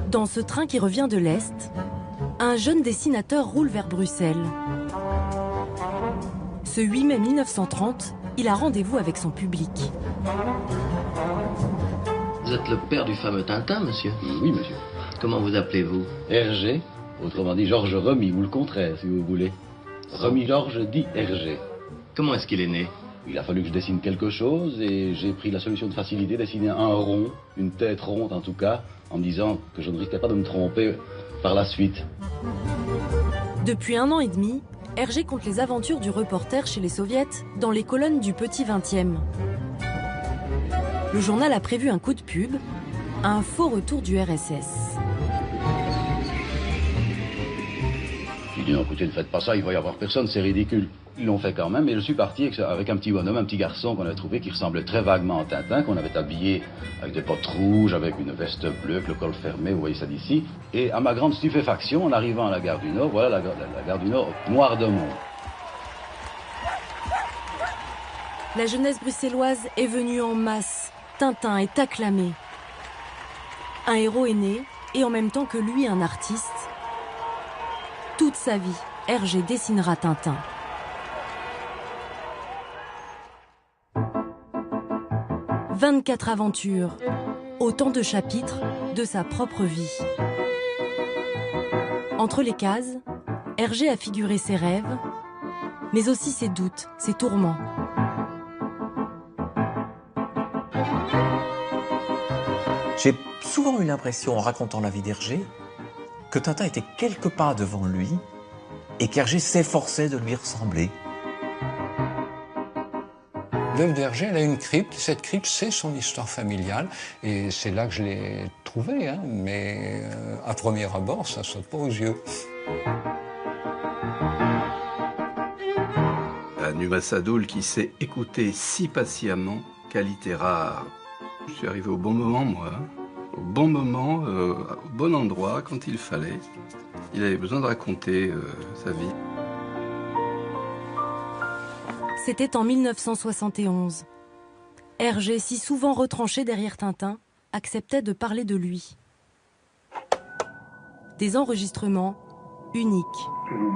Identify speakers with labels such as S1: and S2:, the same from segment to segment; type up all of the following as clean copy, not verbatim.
S1: Dans ce train qui revient de l'Est, un jeune dessinateur roule vers Bruxelles. Ce 8 mai 1930, il a rendez-vous avec son public.
S2: Vous êtes le père du fameux Tintin, monsieur?
S3: Oui, monsieur.
S2: Comment vous appelez-vous?
S3: Hergé, autrement dit Georges Remy, ou le contraire, si vous voulez. Remy Georges dit Hergé.
S2: Comment est-ce qu'il est né?
S3: Il a fallu que je dessine quelque chose et j'ai pris la solution de facilité, dessiner un rond, une tête ronde en tout cas, en me disant que je ne risquais pas de me tromper par la suite.
S1: Depuis 1 an et demi, Hergé compte les aventures du reporter chez les soviets dans les colonnes du Petit 20e. Le journal a prévu un coup de pub, un faux retour du RSS.
S3: Il dit non, écoutez, ne faites pas ça, il va y avoir personne, c'est ridicule. Ils l'ont fait quand même, et je suis parti avec un petit bonhomme, un petit garçon qu'on avait trouvé qui ressemblait très vaguement à Tintin, qu'on avait habillé avec des bottes rouges, avec une veste bleue, avec le col fermé, vous voyez ça d'ici. Et à ma grande stupéfaction, en arrivant à la gare du Nord, voilà la gare du Nord, noire de monde.
S1: La jeunesse bruxelloise est venue en masse. Tintin est acclamé. Un héros est né, et en même temps que lui, un artiste. Toute sa vie, Hergé dessinera Tintin. « 24 aventures, autant de chapitres de sa propre vie. Entre les cases, Hergé a figuré ses rêves, mais aussi ses doutes, ses tourments.
S4: J'ai souvent eu l'impression, en racontant la vie d'Hergé, que Tintin était quelques pas devant lui et qu'Hergé s'efforçait de lui ressembler.
S5: L'œuvre d'Hergé, elle a une crypte. Cette crypte, c'est son histoire familiale. Et c'est là que je l'ai trouvée. Hein. Mais à premier abord, ça ne saute pas aux yeux.
S6: Un Numa Sadoul qui sait écouter si patiemment, qualité rare. Je suis arrivé au bon moment, moi. Au bon moment, au bon endroit, quand il fallait. Il avait besoin de raconter sa vie.
S1: C'était en 1971. Hergé, si souvent retranché derrière Tintin, acceptait de parler de lui. Des enregistrements uniques.
S7: Vous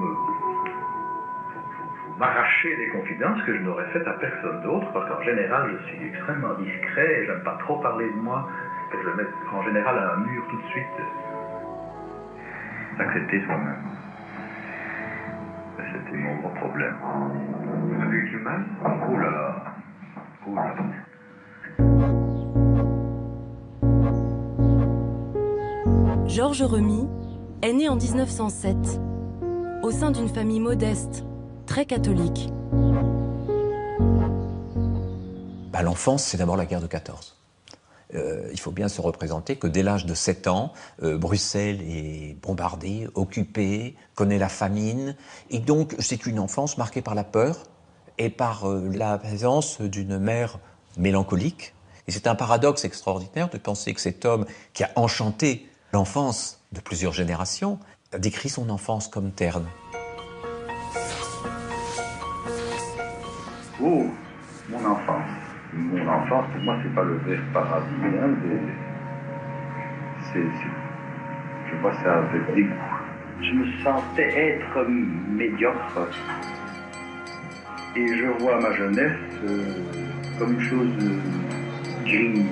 S7: m'arrachez des confidences que je n'aurais faites à personne d'autre, parce qu'en général, je suis extrêmement discret et j'aime pas trop parler de moi, que je mets en général à un mur tout de suite. S'accepter soi-même. C'était mon gros problème. Vous avez eu du mal? Oh là là. Oh là là.
S1: Georges Remy est né en 1907, au sein d'une famille modeste, très catholique.
S4: L'enfance, c'est d'abord la guerre de 14. Il faut bien se représenter que dès l'âge de 7 ans, Bruxelles est bombardée, occupée, connaît la famine. Et donc, c'est une enfance marquée par la peur et par la présence d'une mère mélancolique. Et c'est un paradoxe extraordinaire de penser que cet homme qui a enchanté l'enfance de plusieurs générations décrit son enfance comme terne.
S7: Oh, mon enfance. Mon enfance, pour moi, c'est pas le vert paradis, hein, je vois ça avec dégoût. Je me sentais être médiocre. Et je vois ma jeunesse comme une chose grise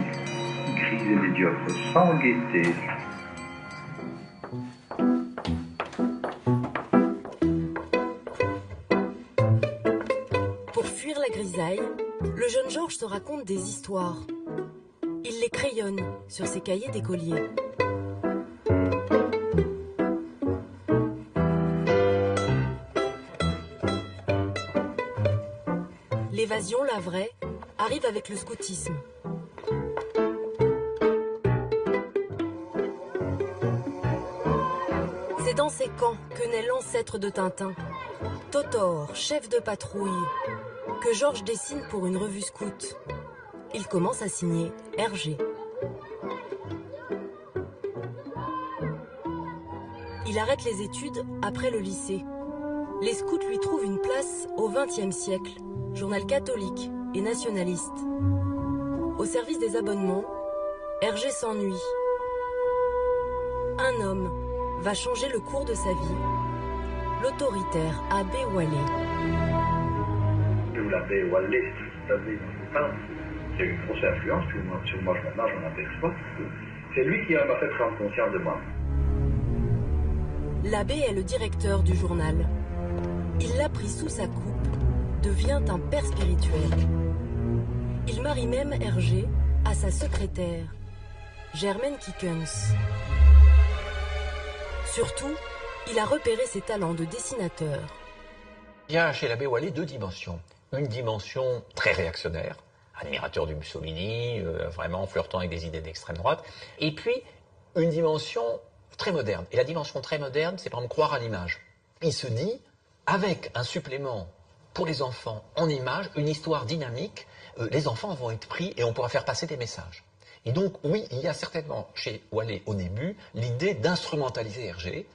S7: et médiocre, sans gaieté.
S1: Pour fuir la grisaille, le jeune Georges se raconte des histoires. Il les crayonne sur ses cahiers d'écolier. L'évasion, la vraie, arrive avec le scoutisme. C'est dans ces camps que naît l'ancêtre de Tintin, Totor, chef de patrouille, que Georges dessine pour une revue scout. Il commence à signer Hergé. Il arrête les études après le lycée. Les scouts lui trouvent une place au XXe siècle, journal catholique et nationaliste. Au service des abonnements, Hergé s'ennuie. Un homme va changer le cours de sa vie, l'autoritaire abbé Wallet.
S7: L'abbé Wallet, c'est une grosse influence sur moi, maintenant j'en aperçois. C'est lui qui m'a fait prendre conscience de moi.
S1: L'abbé est le directeur du journal. Il l'a pris sous sa coupe, devient un père spirituel. Il marie même Hergé à sa secrétaire, Germaine Kickens. Surtout, il a repéré ses talents de dessinateur.
S4: Il y a chez l'abbé Wallet deux dimensions. Une dimension très réactionnaire, admirateur du Mussolini, vraiment flirtant avec des idées d'extrême droite. Et puis, une dimension très moderne. Et la dimension très moderne, c'est par exemple croire à l'image. Il se dit, avec un supplément pour les enfants en images, une histoire dynamique, les enfants vont être pris et on pourra faire passer des messages. Et donc, oui, il y a certainement chez Wallet au début l'idée d'instrumentaliser Hergé.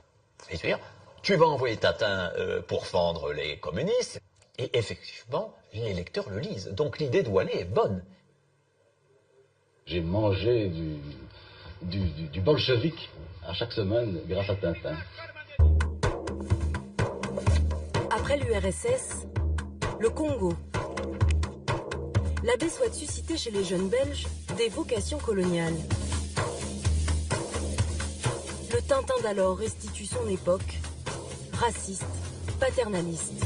S4: C'est-à-dire, tu vas envoyer Tintin pour fendre les communistes. Et effectivement, les lecteurs le lisent. Donc l'idée de Wallet est bonne.
S3: J'ai mangé du bolchevique à chaque semaine grâce à Tintin.
S1: Après l'URSS, le Congo. L'abbé souhaite susciter chez les jeunes Belges des vocations coloniales. Le Tintin d'alors restitue son époque, raciste, paternaliste.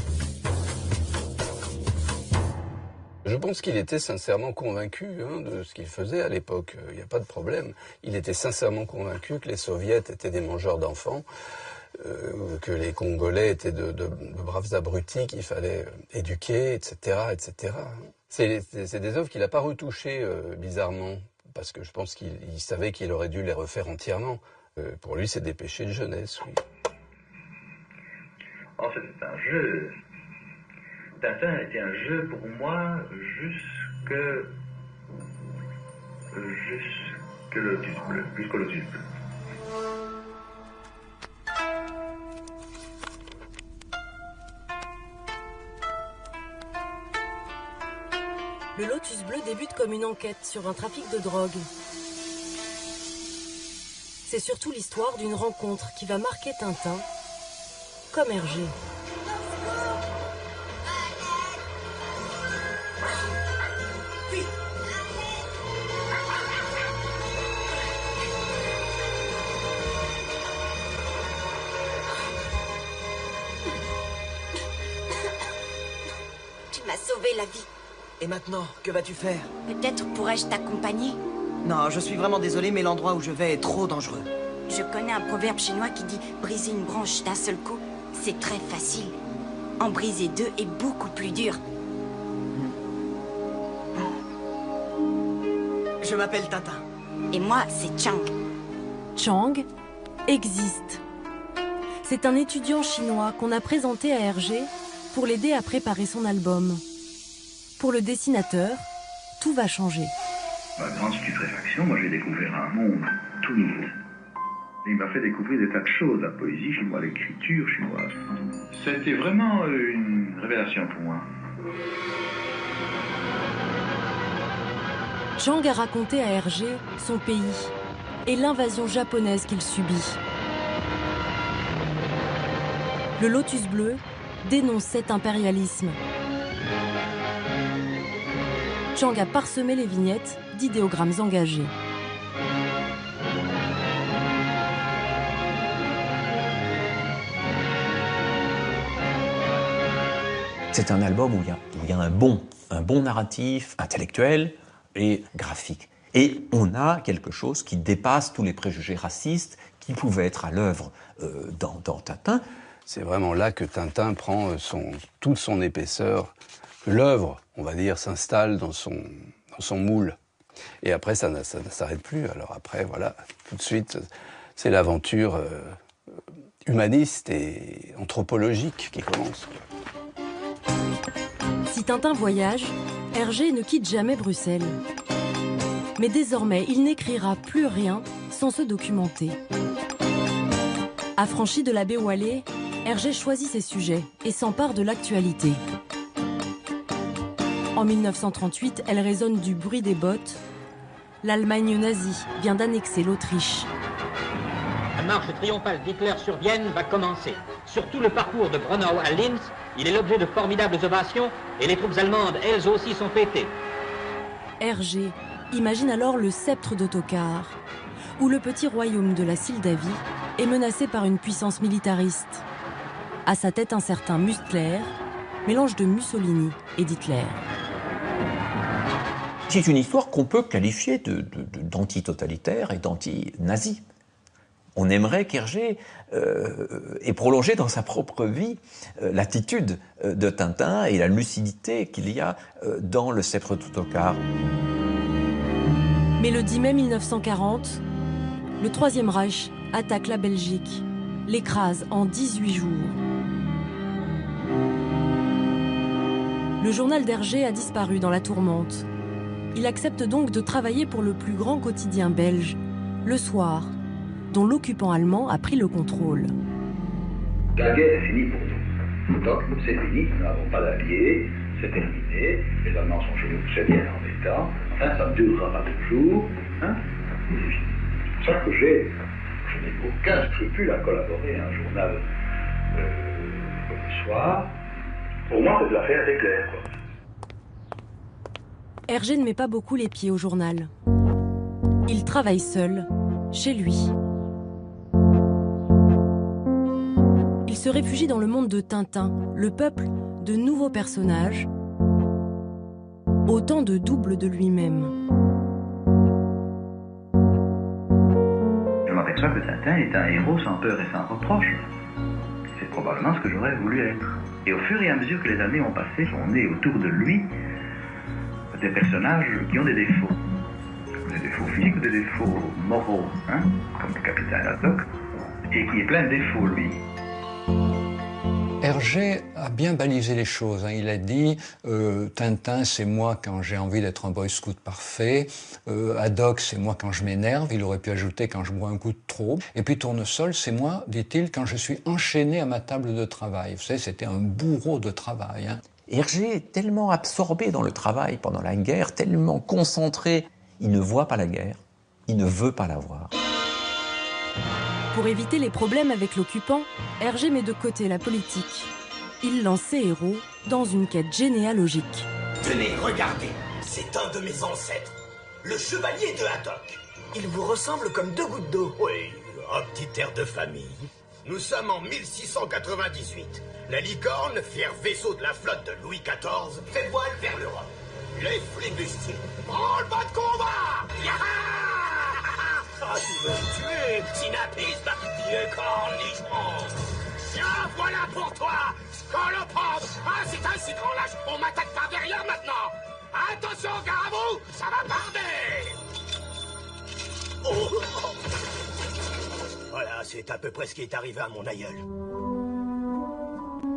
S6: Je pense qu'il était sincèrement convaincu de ce qu'il faisait à l'époque. Il n'y a pas de problème. Il était sincèrement convaincu que les soviets étaient des mangeurs d'enfants, que les Congolais étaient de braves abrutis qu'il fallait éduquer, etc., etc. C'est des œuvres qu'il n'a pas retouchées bizarrement, parce que je pense qu'il savait qu'il aurait dû les refaire entièrement. Pour lui, c'est des péchés de jeunesse, oui.
S7: Oh, c'était un jeu. Tintin était un jeu pour moi jusque Lotus Bleu, jusqu'au Lotus Bleu.
S1: Le Lotus Bleu débute comme une enquête sur un trafic de drogue. C'est surtout l'histoire d'une rencontre qui va marquer Tintin, comme Hergé.
S8: Tu m'as sauvé la vie.
S9: Et maintenant, que vas-tu faire?
S8: Peut-être pourrais-je t'accompagner?
S9: Non, je suis vraiment désolé, mais l'endroit où je vais est trop dangereux.
S8: Je connais un proverbe chinois qui dit « briser une branche d'un seul coup, c'est très facile. En briser deux est beaucoup plus dur. »
S9: Je m'appelle Tintin.
S8: Et moi, c'est Chang.
S1: Chang existe. C'est un étudiant chinois qu'on a présenté à Hergé pour l'aider à préparer son album. Pour le dessinateur, tout va changer.
S7: Ma grande stupéfaction, moi j'ai découvert un monde tout nouveau. Il m'a fait découvrir des tas de choses, la poésie chez moi, l'écriture chez moi. C'était vraiment une révélation pour moi.
S1: Chang a raconté à Hergé son pays et l'invasion japonaise qu'il subit. Le Lotus Bleu dénonce cet impérialisme. Chang a parsemé les vignettes d'idéogrammes engagés.
S4: C'est un album où il y a un bon narratif intellectuel et graphique. Et on a quelque chose qui dépasse tous les préjugés racistes qui pouvaient être à l'œuvre dans Tintin.
S6: C'est vraiment là que Tintin prend toute son épaisseur, que l'œuvre, on va dire, s'installe dans son moule. Et après, ça ne s'arrête plus. Alors après, voilà, tout de suite, c'est l'aventure humaniste et anthropologique qui commence.
S1: Si Tintin voyage, Hergé ne quitte jamais Bruxelles. Mais désormais, il n'écrira plus rien sans se documenter. Affranchi de l'abbé Wallet, Hergé choisit ses sujets et s'empare de l'actualité. En 1938, elle résonne du bruit des bottes l'Allemagne nazie vient d'annexer l'Autriche.
S10: La marche triomphale d'Hitler sur Vienne va commencer. Sur tout le parcours de Braunau à Linz, il est l'objet de formidables ovations et les troupes allemandes, elles aussi, sont fêtées.
S1: Hergé imagine alors le sceptre d'Ottokar, où le petit royaume de la Moldavie est menacé par une puissance militariste. À sa tête un certain Mustler, mélange de Mussolini et d'Hitler.
S4: C'est une histoire qu'on peut qualifier d'anti-totalitaire et d'anti-nazi. On aimerait qu'Hergé ait prolongé dans sa propre vie l'attitude de Tintin et la lucidité qu'il y a dans le sceptre d'Ottokar.
S1: Mais le 10 mai 1940, le Troisième Reich attaque la Belgique, l'écrase en 18 jours. Le journal d'Hergé a disparu dans la tourmente. Il accepte donc de travailler pour le plus grand quotidien belge, Le Soir, dont l'occupant allemand a pris le contrôle.
S7: La guerre est finie pour nous. Donc, c'est fini, nous n'avons pas d'alliés, c'est terminé, les Allemands sont chez nous très bien embêtants, enfin, ça ne durera pas toujours, hein, et c'est fini. C'est pour ça que je n'ai aucun scrupule à collaborer à un journal comme Le Soir. Pour moi, c'est de l'affaire assez claire, quoi.
S1: Hergé ne met pas beaucoup les pieds au journal. Il travaille seul, chez lui. Il se réfugie dans le monde de Tintin, le peuple de nouveaux personnages, autant de doubles de lui-même.
S7: Je m'aperçois que Tintin est un héros sans peur et sans reproche. C'est probablement ce que j'aurais voulu être. Et au fur et à mesure que les années ont passé, sont nés autour de lui des personnages qui ont des défauts. Des défauts physiques ou des défauts moraux, hein, comme le capitaine Haddock, et qui est plein de défauts, lui.
S5: Hergé a bien balisé les choses. Hein. Il a dit Tintin, c'est moi quand j'ai envie d'être un boy scout parfait. Haddock, c'est moi quand je m'énerve. Il aurait pu ajouter quand je bois un coup de trop. Et puis Tournesol, c'est moi, dit-il, quand je suis enchaîné à ma table de travail. Vous savez, c'était un bourreau de travail. Hein.
S4: Hergé est tellement absorbé dans le travail pendant la guerre, tellement concentré, il ne voit pas la guerre, il ne veut pas la voir.
S1: Pour éviter les problèmes avec l'occupant, Hergé met de côté la politique. Il lance ses héros dans une quête généalogique.
S11: Tenez, regardez, c'est un de mes ancêtres, le chevalier de Haddock.
S9: Il vous ressemble comme deux gouttes d'eau.
S11: Oui, un petit air de famille. Nous sommes en 1698. La licorne, fier vaisseau de la flotte de Louis XIV, fait voile vers l'Europe. Les flibustiers, branle-bas de combat. Ah, tu veux me tuer, synapisme, vieux cornichon. Tiens, voilà pour toi, scolopendre. Ah, c'est un si grand lâche, on m'attaque par derrière maintenant. Attention, gare à vous, ça va barder. Oh. Voilà, c'est à peu près ce qui est arrivé à mon aïeul.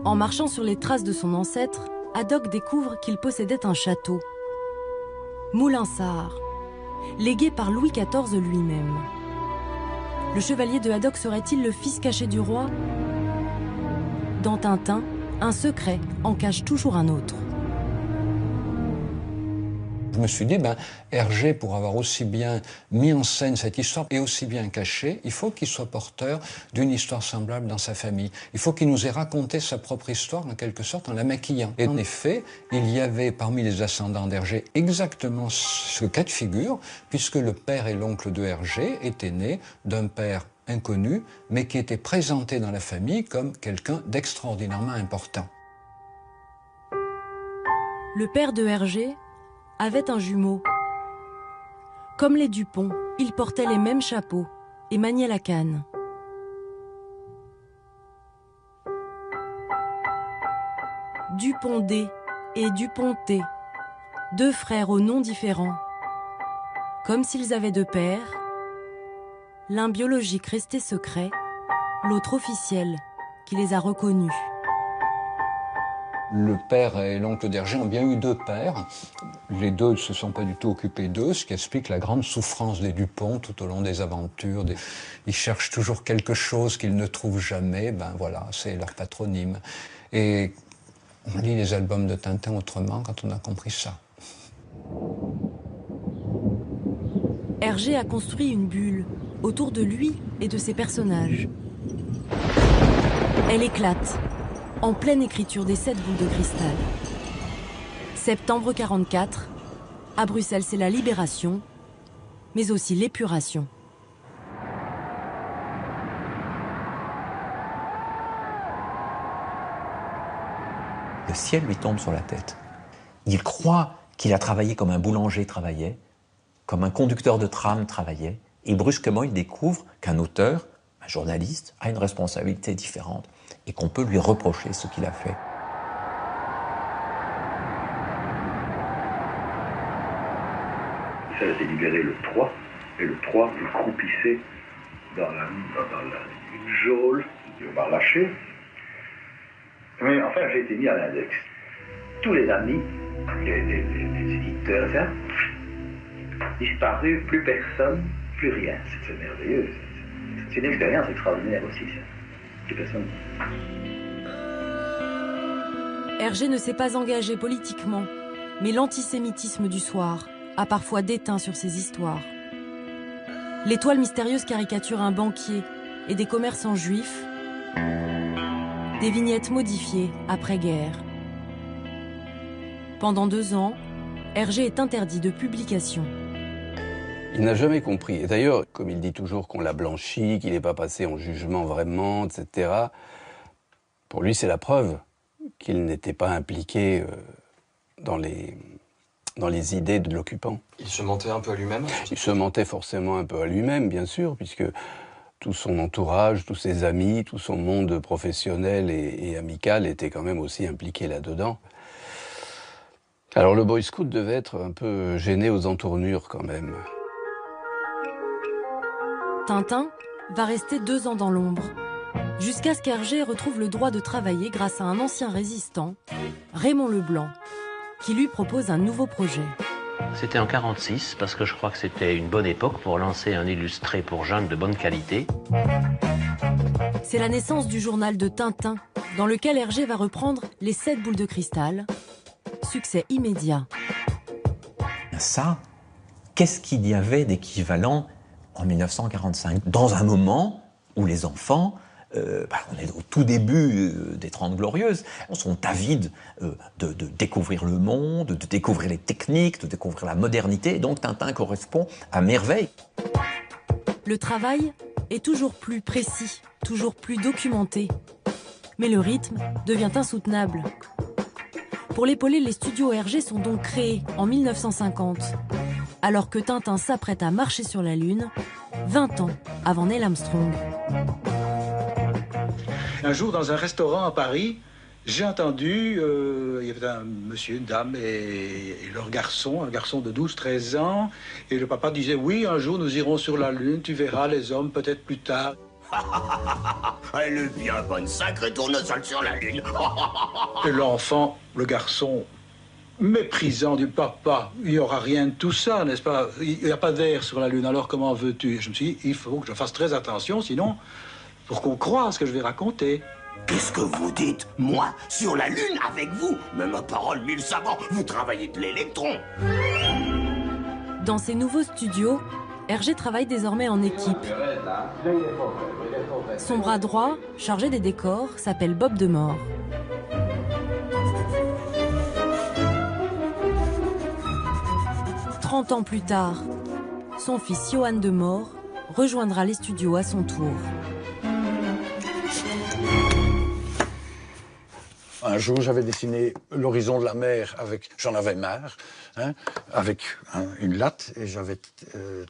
S1: En marchant sur les traces de son ancêtre, Haddock découvre qu'il possédait un château. Moulinsart, légué par Louis XIV lui-même. Le chevalier de Haddock serait-il le fils caché du roi? Dans Tintin, un secret en cache toujours un autre.
S5: Je me suis dit, Hergé, pour avoir aussi bien mis en scène cette histoire et aussi bien cachée, il faut qu'il soit porteur d'une histoire semblable dans sa famille. Il faut qu'il nous ait raconté sa propre histoire, en quelque sorte, en la maquillant. Et en effet, il y avait parmi les ascendants d'Hergé exactement ce cas de figure, puisque le père et l'oncle de Hergé étaient nés d'un père inconnu, mais qui était présenté dans la famille comme quelqu'un d'extraordinairement important.
S1: Le père de Hergé avait un jumeau. Comme les Dupont, ils portaient les mêmes chapeaux et maniaient la canne. Dupont-D et Dupont-T, deux frères aux noms différents. Comme s'ils avaient deux pères, l'un biologique resté secret, l'autre officiel, qui les a reconnus.
S5: Le père et l'oncle d'Hergé ont bien eu deux pères. Les deux ne se sont pas du tout occupés d'eux, ce qui explique la grande souffrance des Dupont tout au long des aventures. Ils cherchent toujours quelque chose qu'ils ne trouvent jamais. Voilà, c'est leur patronyme. Et on lit les albums de Tintin autrement quand on a compris ça.
S1: Hergé a construit une bulle autour de lui et de ses personnages. Elle éclate, en pleine écriture des 7 boules de cristal. Septembre 44, à Bruxelles, c'est la libération, mais aussi l'épuration.
S4: Le ciel lui tombe sur la tête. Il croit qu'il a travaillé comme un boulanger travaillait, comme un conducteur de tram travaillait, et brusquement il découvre qu'un auteur, un journaliste, a une responsabilité différente et qu'on peut lui reprocher ce qu'il a fait.
S7: Ça a été libéré le 3, et le 3, il croupissait dans la geôle, on m'a relâché. Mais enfin, j'ai été mis à l'index. Tous les amis, les éditeurs, etc., disparu, plus personne, plus rien. C'est merveilleux. C'est une expérience extraordinaire aussi, ça. Plus personne.
S1: Hergé ne s'est pas engagé politiquement, mais l'antisémitisme du soir a parfois déteint sur ses histoires. L'étoile mystérieuse caricature un banquier et des commerçants juifs, des vignettes modifiées après-guerre. Pendant 2 ans, Hergé est interdit de publication.
S6: Il n'a jamais compris. Et d'ailleurs, comme il dit toujours qu'on l'a blanchi, qu'il n'est pas passé en jugement vraiment, etc., pour lui, c'est la preuve qu'il n'était pas impliqué dans les idées de l'occupant.
S12: Il se mentait un peu à lui-même?
S6: Il se mentait forcément un peu à lui-même, bien sûr, puisque tout son entourage, tous ses amis, tout son monde professionnel et amical était quand même aussi impliqué là-dedans. Alors le Boy Scout devait être un peu gêné aux entournures quand même.
S1: Tintin va rester 2 ans dans l'ombre, jusqu'à ce qu'Hergé retrouve le droit de travailler grâce à un ancien résistant, Raymond Leblanc, qui lui propose un nouveau projet.
S13: C'était en 1946, parce que je crois que c'était une bonne époque pour lancer un illustré pour jeunes de bonne qualité.
S1: C'est la naissance du journal de Tintin, dans lequel Hergé va reprendre les 7 boules de cristal. Succès immédiat.
S4: Ça, qu'est-ce qu'il y avait d'équivalent en 1945, dans un moment où les enfants, on est au tout début des 30 Glorieuses, sont avides de découvrir le monde, de découvrir les techniques, de découvrir la modernité, et donc Tintin correspond à merveille.
S1: Le travail est toujours plus précis, toujours plus documenté, mais le rythme devient insoutenable. Pour l'épauler, les studios Hergé sont donc créés en 1950, alors que Tintin s'apprête à marcher sur la Lune, 20 ans avant Neil Armstrong.
S14: Un jour, dans un restaurant à Paris, j'ai entendu, il y avait un monsieur, une dame et leur garçon, un garçon de 12-13 ans, et le papa disait, oui, un jour nous irons sur la Lune, tu verras les hommes peut-être plus tard.
S11: Elle est bien bonne, sacrée tournesol sur la Lune.
S14: Et l'enfant, le garçon, méprisant du papa, il n'y aura rien de tout ça, n'est-ce pas? Il n'y a pas d'air sur la Lune, alors comment veux-tu? Et je me suis dit, il faut que je fasse très attention, sinon, pour qu'on croie à ce que je vais raconter.
S11: Qu'est-ce que vous dites? Moi, sur la Lune, avec vous? Mais ma parole, mille savants, vous travaillez de l'électron.
S1: Dans ces nouveaux studios, Hergé travaille désormais en équipe. Son bras droit, chargé des décors, s'appelle Bob Demore. « 30 ans plus tard, son fils Johan Demore rejoindra les studios à son tour.
S15: Un jour, j'avais dessiné l'horizon de la mer j'en avais marre, avec une latte, et j'avais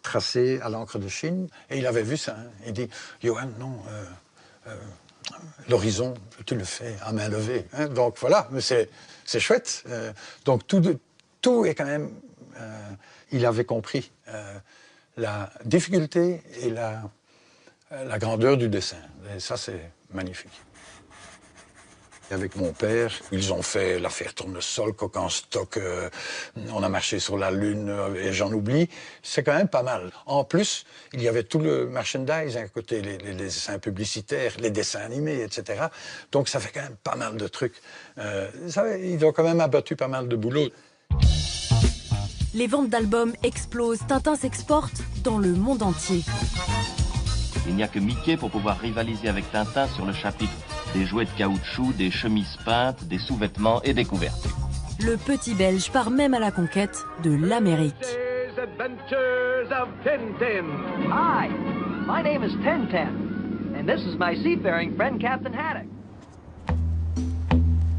S15: tracé à l'encre de Chine, et il avait vu ça. Il dit, Johan, non, l'horizon, tu le fais à main levée. Donc voilà, mais c'est chouette. Donc tout est quand même... il avait compris la difficulté et la grandeur du dessin. Et ça, c'est magnifique. Avec mon père, ils ont fait l'affaire Tournesol, Coq en stock, on a marché sur la Lune, et j'en oublie. C'est quand même pas mal. En plus, il y avait tout le merchandise à côté, les dessins publicitaires, les dessins animés, etc. Donc ça fait quand même pas mal de trucs. Ils ont quand même abattu pas mal de boulot.
S1: Les ventes d'albums explosent. Tintin s'exporte dans le monde entier.
S12: Il n'y a que Mickey pour pouvoir rivaliser avec Tintin sur le chapitre des jouets de caoutchouc, des chemises peintes, des sous-vêtements et des couvertures.
S1: Le petit Belge part même à la conquête de l'Amérique.
S16: Adventures of Tintin. Hi, my name is Tintin, and this is my seafaring friend Captain Haddock.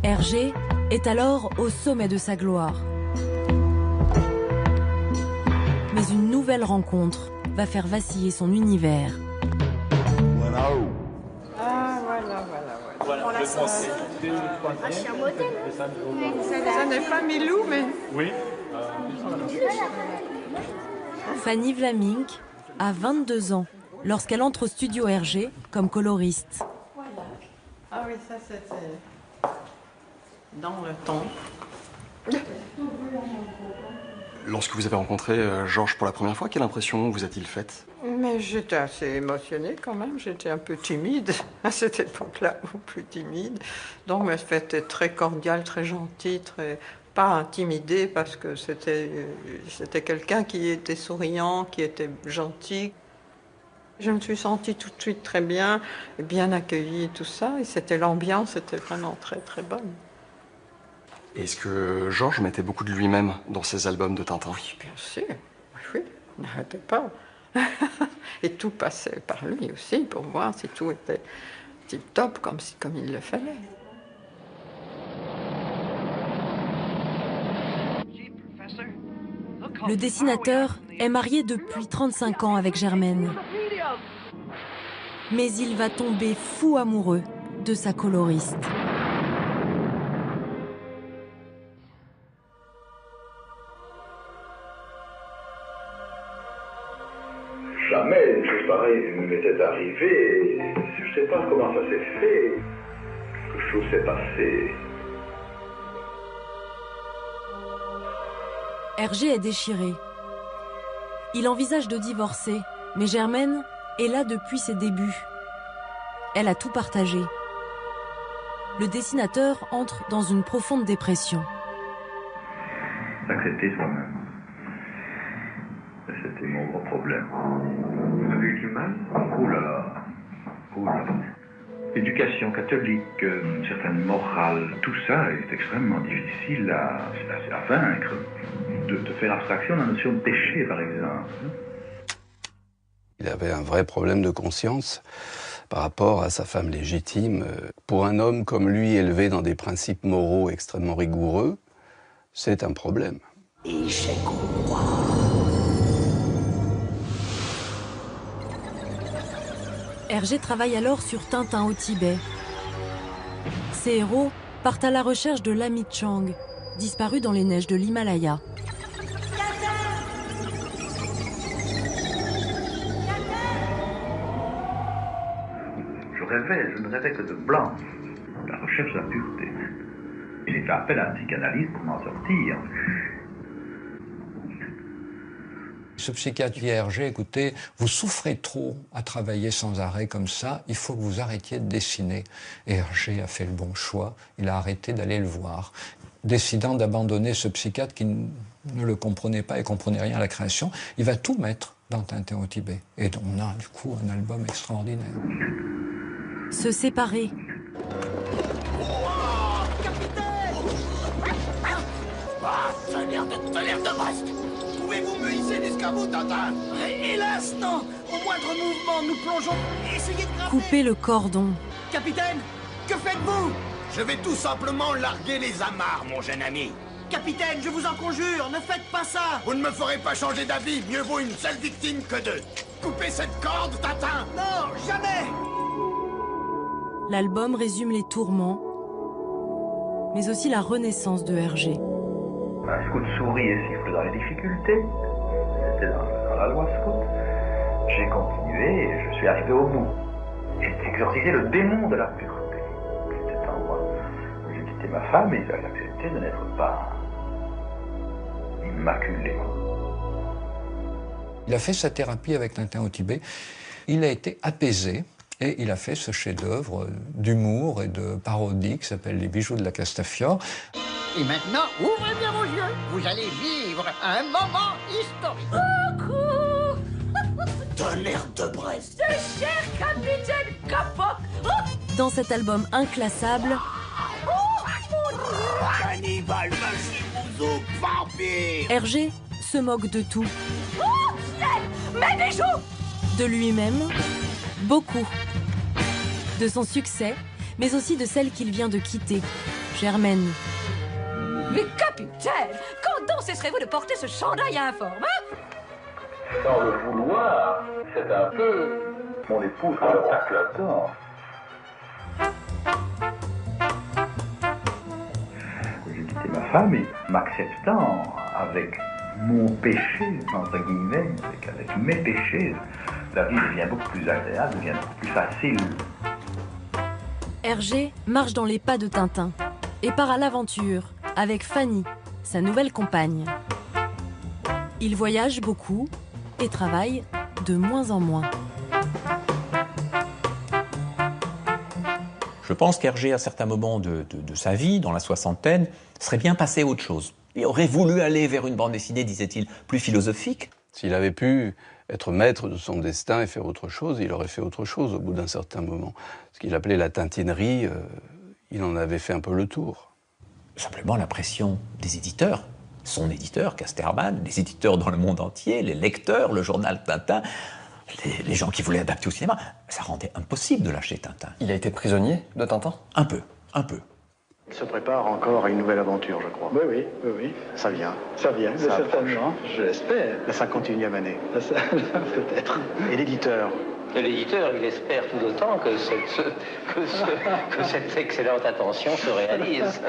S1: Hergé est alors au sommet de sa gloire. Mais une nouvelle rencontre va faire vaciller son univers.
S17: Ah, voilà, le français. Ah, je suis un modèle. Ça n'est pas Milou, mais...
S16: Oui.
S1: Fanny Vlamink a 22 ans lorsqu'elle entre au studio Hergé comme coloriste.
S17: Ah oui, ça c'était dans le temps.
S18: Lorsque vous avez rencontré Georges pour la première fois, quelle impression vous a-t-il faite?
S17: Mais j'étais assez émotionnée quand même, j'étais un peu timide à cette époque-là, ou plus timide. Donc mais c'était très cordial, très gentil, pas intimidé parce que c'était quelqu'un qui était souriant, qui était gentil. Je me suis sentie tout de suite très bien accueillie et tout ça. Et l'ambiance était vraiment très très bonne.
S18: Est-ce que Georges mettait beaucoup de lui-même dans ses albums de Tintin?
S17: Oui, bien sûr. Oui, il n'arrêtait pas. Et tout passait par lui aussi pour voir si tout était tip-top comme il le fallait.
S1: Le dessinateur est marié depuis 35 ans avec Germaine. Mais il va tomber fou amoureux de sa coloriste.
S7: Jamais une chose pareille ne m'était arrivée. Je ne sais pas comment ça s'est fait. Quelque chose s'est passé.
S1: Hergé est déchiré. Il envisage de divorcer, mais Germaine est là depuis ses débuts. Elle a tout partagé. Le dessinateur entre dans une profonde dépression.
S7: S'accepter soi-même. C'était mon gros problème. Vous avez eu du mal? Oh là là. Oh là là. Éducation catholique, une certaine morale, tout ça est extrêmement difficile à vaincre. De faire abstraction de la notion de péché, par exemple.
S6: Il avait un vrai problème de conscience par rapport à sa femme légitime. Pour un homme comme lui, élevé dans des principes moraux extrêmement rigoureux, c'est un problème.
S1: Hergé travaille alors sur Tintin au Tibet. Ses héros partent à la recherche de l'ami Chang, disparu dans les neiges de l'Himalaya.
S7: Je ne rêvais que de blanc, la recherche de la pureté. J'ai fait appel à un psychanalyste pour m'en sortir.
S5: Ce psychiatre dit à Hergé, écoutez, vous souffrez trop à travailler sans arrêt comme ça, il faut que vous arrêtiez de dessiner. Et Hergé a fait le bon choix, il a arrêté d'aller le voir. Décidant d'abandonner ce psychiatre qui ne le comprenait pas et comprenait rien à la création, il va tout mettre dans Tintin au Tibet. Et on a du coup un album extraordinaire.
S1: Se séparer.
S11: Tonnerre de Brest! Pouvez-vous me hisser l'escabeau, Tintin?
S9: Hélas, non! Au moindre mouvement, nous plongeons. Essayez de grimper!
S1: Couper le cordon.
S9: Capitaine, que faites-vous?
S11: Je vais tout simplement larguer les amarres, mon jeune ami.
S9: Capitaine, je vous en conjure, ne faites pas ça!
S11: Vous ne me ferez pas changer d'avis. Mieux vaut une seule victime que deux. Coupez cette corde, Tintin!
S9: Non, jamais!
S1: L'album résume les tourments, mais aussi la renaissance de Hergé.
S7: Un scout sourit et siffle dans les difficultés. C'était dans la loi scout. J'ai continué et je suis arrivé au bout. J'ai exorcisé le démon de la pureté. C'était en moi. J'ai quitté ma femme et j'ai accepté de n'être pas immaculé.
S5: Il a fait sa thérapie avec Tintin au Tibet. Il a été apaisé. Et il a fait ce chef-d'œuvre d'humour et de parodie qui s'appelle Les bijoux de la Castafiore.
S9: Et maintenant, ouvrez bien vos yeux. Vous allez vivre un moment historique.
S19: Coucou.
S9: Tonnerre de Brest.
S19: Ce cher capitaine Capoc.
S1: Dans cet album inclassable,
S9: Cannibale, machine, vampire.
S1: Hergé se moque de tout.
S19: Oh, ciel, mes bijoux.
S1: De lui-même, beaucoup. De son succès, mais aussi de celle qu'il vient de quitter, Germaine.
S19: Mais capitaine, quand donc cesserez-vous de porter ce chandail informe, hein?
S20: Sans le vouloir, c'est un peu mon épouse qui me tacle là-dedans.
S7: J'ai quitté ma femme et m'acceptant avec mon péché, entre guillemets, avec mes péchés, la vie devient beaucoup plus agréable, devient beaucoup plus facile.
S1: Hergé marche dans les pas de Tintin et part à l'aventure avec Fanny, sa nouvelle compagne. Il voyage beaucoup et travaille de moins en moins.
S4: Je pense qu'Hergé, à certains moments de sa vie, dans la soixantaine, serait bien passé à autre chose. Il aurait voulu aller vers une bande dessinée, disait-il, plus philosophique.
S6: S'il avait pu être maître de son destin et faire autre chose, il aurait fait autre chose au bout d'un certain moment. Ce qu'il appelait la tintinerie, il en avait fait un peu le tour.
S4: Simplement la pression des éditeurs, son éditeur, Casterman, les éditeurs dans le monde entier, les lecteurs, le journal Tintin, les gens qui voulaient adapter au cinéma, ça rendait impossible de lâcher Tintin.
S18: Il a été prisonnier de Tintin?
S4: Un peu, un peu.
S21: Il se prépare encore à une nouvelle aventure, je crois. Oui. Ça vient. Ça vient, certainement. Je l'espère. La 51e année. Peut-être. Et l'éditeur?
S13: L'éditeur, il espère tout autant que cette excellente attention se réalise.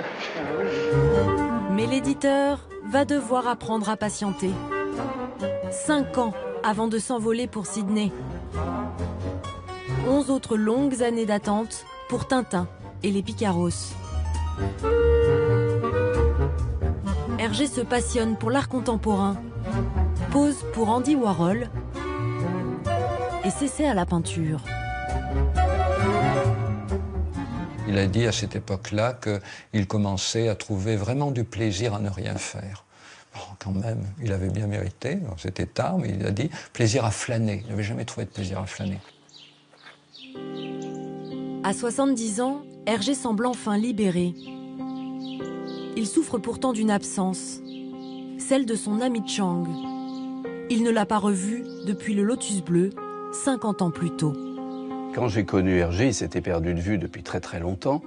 S1: Mais l'éditeur va devoir apprendre à patienter. 5 ans avant de s'envoler pour Sydney. 11 autres longues années d'attente pour Tintin et les Picaros. Hergé se passionne pour l'art contemporain, pose pour Andy Warhol et s'essaie à la peinture.
S5: Il a dit à cette époque-là qu'il commençait à trouver vraiment du plaisir à ne rien faire. Bon, quand même, il avait bien mérité, c'était tard, mais il a dit plaisir à flâner. Il n'avait jamais trouvé de plaisir à flâner.
S1: À 70 ans, Hergé semble enfin libéré. Il souffre pourtant d'une absence, celle de son ami Chang. Il ne l'a pas revu depuis le Lotus Bleu, 50 ans plus tôt.
S6: Quand j'ai connu Hergé, il s'était perdu de vue depuis très très longtemps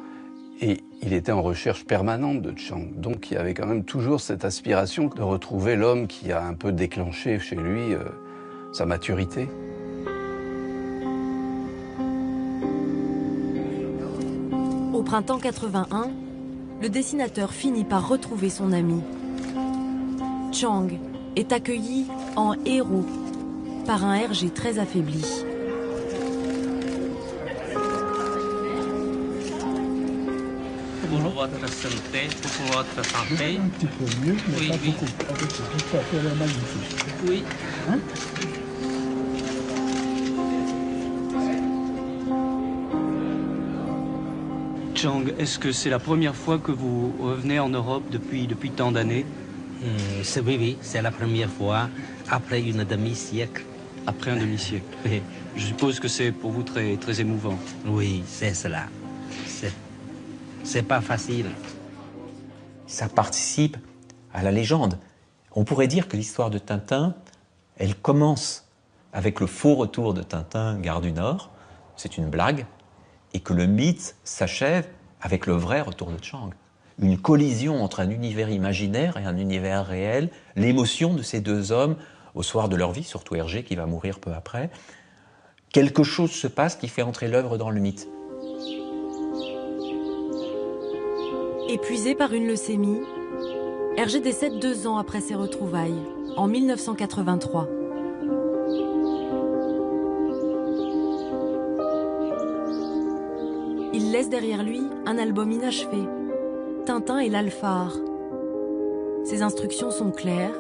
S6: et il était en recherche permanente de Chang. Donc il y avait quand même toujours cette aspiration de retrouver l'homme qui a un peu déclenché chez lui sa maturité.
S1: Au printemps 81, le dessinateur finit par retrouver son ami. Chang est accueilli en héros par un Hergé très affaibli.
S22: Pour votre santé, pour votre santé.
S23: Un petit peu mieux, mais
S22: oui,
S23: pas
S22: oui.
S23: beaucoup. Tout à fait magnifique.
S22: Oui.
S23: Hein?
S22: Chang, est-ce que c'est la première fois que vous revenez en Europe depuis tant d'années?
S13: Oui, c'est la première fois après une demi-siècle.
S22: Après un demi-siècle.
S13: Oui.
S22: Je suppose que c'est pour vous très, très émouvant.
S13: Oui, c'est cela. C'est pas facile.
S4: Ça participe à la légende. On pourrait dire que l'histoire de Tintin, elle commence avec le faux retour de Tintin, Gare du Nord, c'est une blague, et que le mythe s'achève avec le vrai retour de Chang. Une collision entre un univers imaginaire et un univers réel, l'émotion de ces deux hommes au soir de leur vie, surtout Hergé qui va mourir peu après. Quelque chose se passe qui fait entrer l'œuvre dans le mythe.
S1: Épuisé par une leucémie, Hergé décède 2 ans après ses retrouvailles, en 1983. Il laisse derrière lui un album inachevé, Tintin et l'Alphare. Ses instructions sont claires,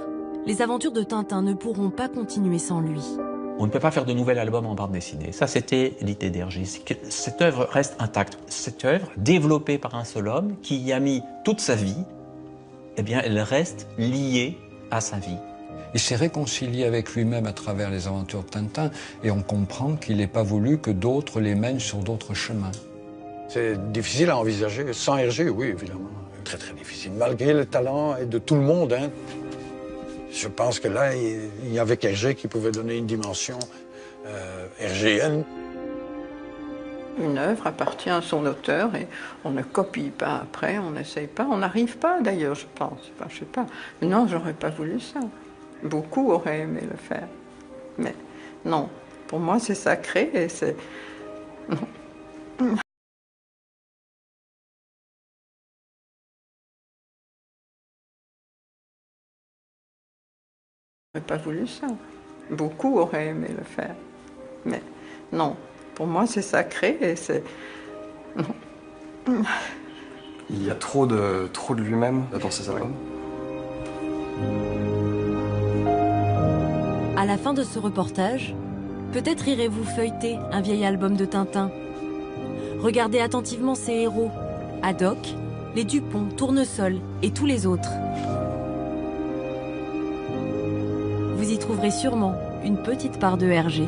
S1: les aventures de Tintin ne pourront pas continuer sans lui.
S4: On ne peut pas faire de nouvel album en bande dessinée. Ça, c'était l'idée d'Hergé. Cette œuvre reste intacte. Cette œuvre, développée par un seul homme, qui y a mis toute sa vie, eh bien, elle reste liée à sa vie.
S5: Il s'est réconcilié avec lui-même à travers les aventures de Tintin et on comprend qu'il n'est pas voulu que d'autres les mènent sur d'autres chemins.
S15: C'est difficile à envisager. Sans Hergé, oui, évidemment. Très, très difficile. Malgré le talent et de tout le monde, hein. Je pense que là, il y avait Hergé qui pouvait donner une dimension hergéenne.
S17: Une œuvre appartient à son auteur et on ne copie pas après, on n'essaye pas, on n'arrive pas d'ailleurs, je pense. Enfin, je sais pas. Mais non, j'aurais pas voulu ça. Beaucoup auraient aimé le faire. Mais non, pour moi c'est sacré et c'est... Non. J'aurais pas voulu ça. Beaucoup auraient aimé le faire. Mais non, pour moi c'est sacré et c'est... Non.
S18: Il y a trop de lui-même dans ces albums.
S1: À la fin de ce reportage, peut-être irez-vous feuilleter un vieil album de Tintin. Regardez attentivement ses héros, Haddock, les Dupont, Tournesol et tous les autres. Vous y trouverez sûrement une petite part de Hergé.